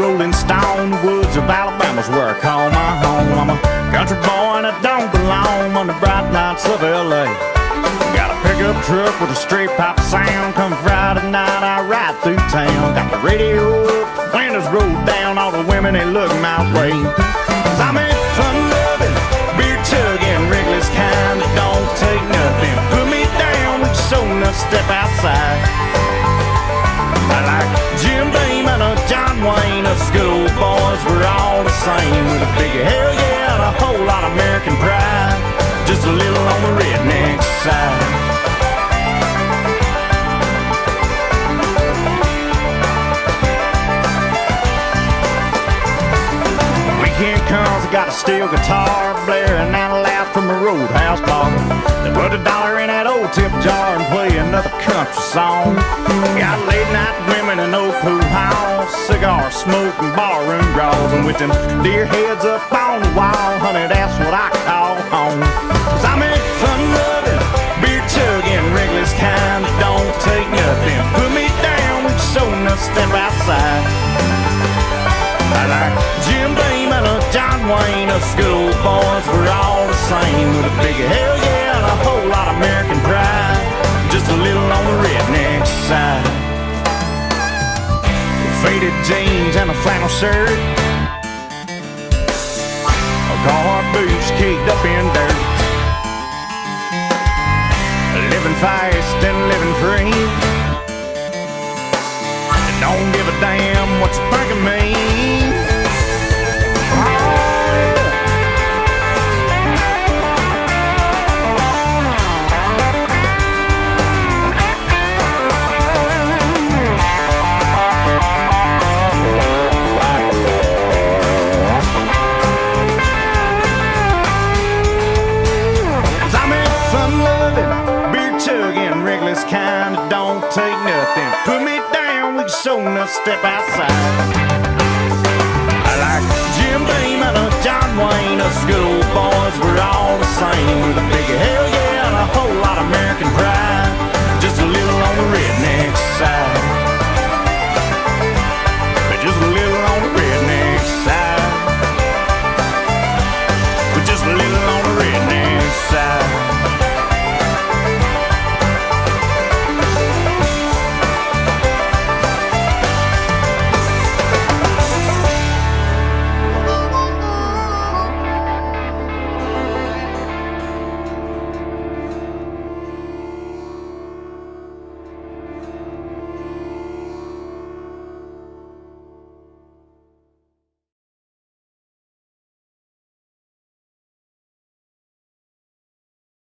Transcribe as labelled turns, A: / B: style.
A: rolling stone. The woods of Alabama's where I call my home. I'm a country boy and I don't belong on the bright lights of LA. Got a pickup truck with a straight pipe sound. Come Friday night I ride through town. Got the radio up, windows rolled down. All the women they look my way. 'Cause I'm a fun-loving, beer-chugging, reckless kind that don't take nothing. Put me down with your soul enough, step outside. I like Jim Beam and John Wayne, us good old boys, we're all the same. With a big hell yeah and a whole lot of American pride. Just a little on the redneck side. Weekend comes, I got a steel guitar blaring out loud from a roadhouse bar. They put $1 in that old tip jar and play another country song. Got late night women in old pool house, cigar smoke and barroom draws. And with them deer heads up on the wall, honey, that's what I call home. 'Cause I'm a fun-loving, beer-chugging, reckless kind that don't take nothing. Put me down with your soul enough, step outside. I like Jim Beam and John Wayne, us good old boys, we're all the same. With a big hell yeah and a whole lot of American pride. Just a little on the redneck side. Faded jeans and a flannel shirt, Carhartt boots caked up in dirt. Living fast and living free. Don't give a damn what you think of me. Kind of don't take nothing. Put me down, we can show enough, step outside. I like Jim Beam and John Wayne, us good old boys, we're all the same. With a big hell yeah and a whole lot of American pride. Just a little on the redneck side.